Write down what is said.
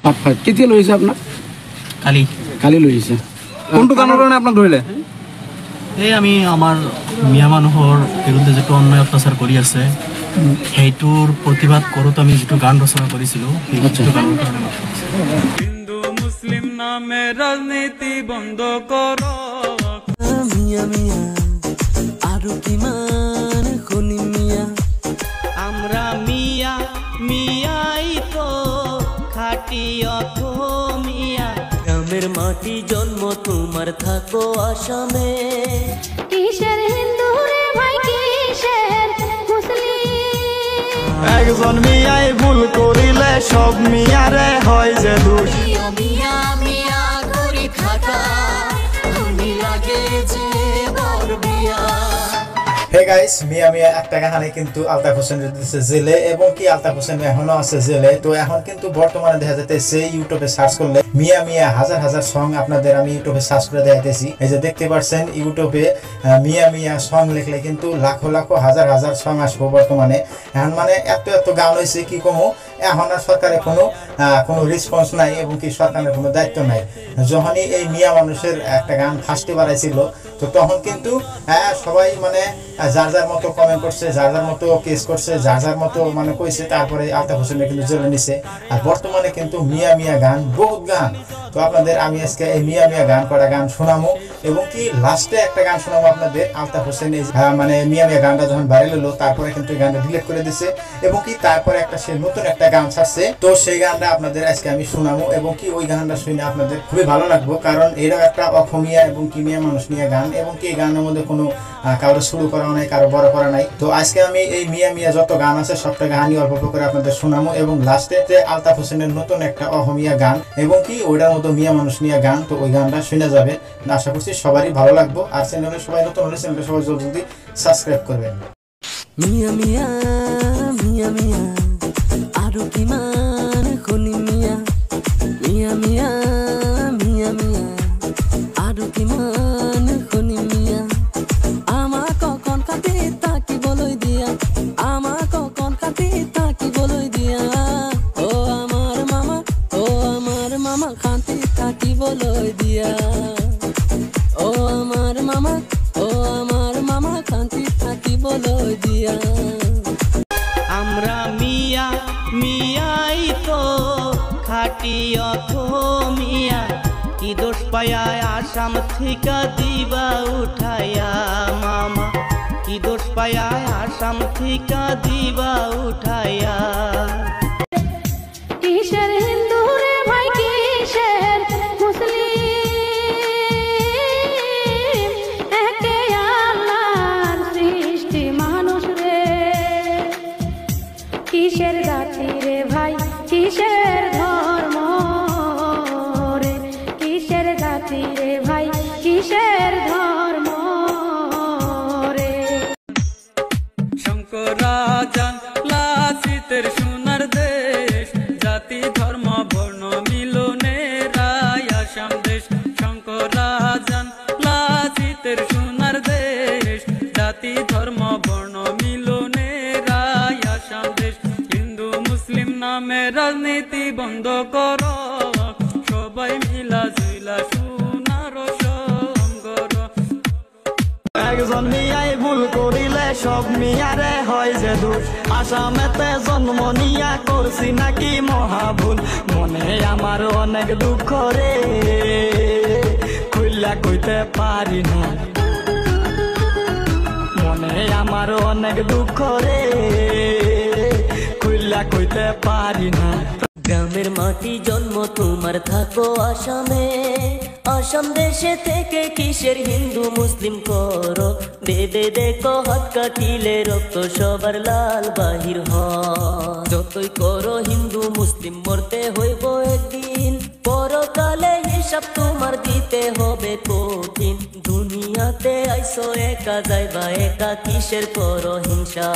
Part 5 কেতিয়া লৈছে আপনার? কালি লৈছে। কোনটো গানৰ কাৰণে আপোনাক ধৰিলে? এই আমি আমাৰ মিয়া মানুহৰ বিৰুদ্ধে যেটো অন্যায় অত্যাচাৰ কৰি আছে সেইটোৰ প্ৰতিবাদ কৰোঁতে আমি যেটো গান ৰচনা কৰিছিলোঁ সেইটো গানৰ কাৰণে হিন্দু মুছলিম নামে ৰাজনীতি বন্ধ কৰক মিয়া মিয়া আৰু কিমান শুনি মিয়া আমরা মিয়া মিয়াই তো খাটি অথমিয়া গ্রামের মাটি জন্ম তোমার থাকো আসামে কিসের হিন্দু রে ভাই কিসের মুসলিম একজন মিয়াই ভুল করিলে সব মিয়ারে হয় যে দোষ মিয়া মিয়া করি খাটা আমি লাগে যে বড় বিয়া। Hey guys, মিয়া মিয়া একটা কাহিনী কিন্তু আলতাফ হোসেন দিতেছে জেলে এবং কি আলতাফ হোসেন এখনো আছে জেলে। তো এখন কিন্তু বর্তমানে দেখা যাইতেছে ইউটিউবে সার্চ করলে মিয়া মিয়া হাজার হাজার সং আপনাদের আমি ইউটিউবে সার্চ করে দেখাইতেছি। এই যে দেখতে পাচ্ছেন ইউটিউবে মিয়া মিয়া সং লিখলে কিন্তু লাখো লাখো হাজার হাজার সং আসবো বর্তমানে। এখন মানে এত এত গান হয়েছে কি কমো এখন আর সরকারের কোনো রেসপন্স নাই এবং কি সরকারের কোনো দায়িত্ব নাই। যখনই এই মিয়া মানুষের একটা গান ফার্স্টে বাড়াইছিল তো তখন কিন্তু সবাই মানে যার যার মতো কমেন্ট করছে, যার যার মতো কেস করছে, যার যার মতো মানে কইছে, তারপরে আলতাফ হোসেনের কিন্তু জেলে নিছে। আর বর্তমানে কিন্তু মিয়া মিয়া গান বহুত গান। তো আপনাদের আমি আজকে এই মিয়া মিয়া গান করা গান শোনামো এবং কি লাস্টে একটা গান শোনাবো আপনাদের। আলতাফ হোসেন মানে মিয়া মিয়া গানটা যখন ভাইরাল হলো তারপরে কিন্তু এই গানটা ডিলিট করে দিছে এবং কি তারপরে একটা সে নতুন একটা গান ছাড়ছে। তো সেই গানটা আপনাদের আজকে আমি শোনাবো এবং কি ওই গানটা শুনে আপনাদের খুবই ভালো লাগবে, কারণ এটাও একটা অসমীয়া এবং কি মিয়া মানুষ নিয়ে গান এবং কি এই গানের মধ্যে কোনো কারো শুরু করা নাই, কারো বড় করা নাই। তো আজকে আমি এই মিয়া মিয়া যত গান আছে সবটা গানই অল্প অল্প করে আপনাদের শোনাবো এবং লাস্টে আলতাফ হোসেনের নতুন একটা অসমীয়া গান এবং কি ওইটার মতো মিয়া মানুষ নিয়ে গান। তো ওই গানটা শুনে যাবে, আশা করছি সবারই ভালো লাগবে। আর চ্যানেলে সবাই নতুন হলে চ্যানেলটা সবাই জলদি সাবস্ক্রাইব করবেন। মিয়া মিয়া মিয়া মিয়া আরো কিমান শুনি মিয়া মিয়া মিয়া মিয়া মিয়া আরো কিমান শুনি মিয়া আমাক কখন কাটি থাকিবলৈ দিয়া আমাক কখন কাটি থাকিবলৈ দিয়া ও আমার মামা শান্তি থাকিবলৈ দিয়া ও আমার মামা শান্তি থাকিবলৈ দিয়া আমরা মিয়া মিয়াই তো খাটি অথমিয়া কি দোষ পায়া আসাম থেকে দিবা উঠায়া মামা কি দোষ পায়া আসাম থেকে দিবা উঠায়া কিসের হিন্দু রে ভাই কিসের মুসলিম একে আল্লাহর সৃষ্টি মানুষ রে কিসের জাতি রে ভাই কিসের ধর্ম রে কিসের জাতি রে ভাই কিসের ধর্ম রে শঙ্করাজান লাসিতের সোনার দেশ জাতি ধর্ম বর্ণ মিলনের আসাম দেশ শঙ্করাজান লাসিতের সোনার দেশ জাতি ধর্ম বর্ণ মিলনের আসাম দেশ হিন্দু মুসলিম নামে রাজনীতি বন্ধ করো সবাই মিলা জুইলা সোনার সঙ্গর একজন মিয়াই ভুল করিলে সব মিয়ারে হয় যে দোষ আসামেতে জন্ম নিয়া করছি নাকি মহাভুল মনে আমার অনেক দুঃখ রে খুইলা কইতে পারি না মনে আমার অনেক দুঃখ রে খুইলা কইতে পারি না গ্রামের মাটি জন্ম তোমার থাকো আসামে আসাম দেশে থেকে কিসের হিন্দু মুসলিম করো বেদে দেখো হাত কাটিলে রক্ত সবার লাল বাহির হয় যতই করো হিন্দু মুসলিম মরতে হইব একদিন পরকালে হিসাব তোমার দিতে হবে কঠিন দুনিয়াতে আইসো একা যাইবা একা কিসের করো হিংসা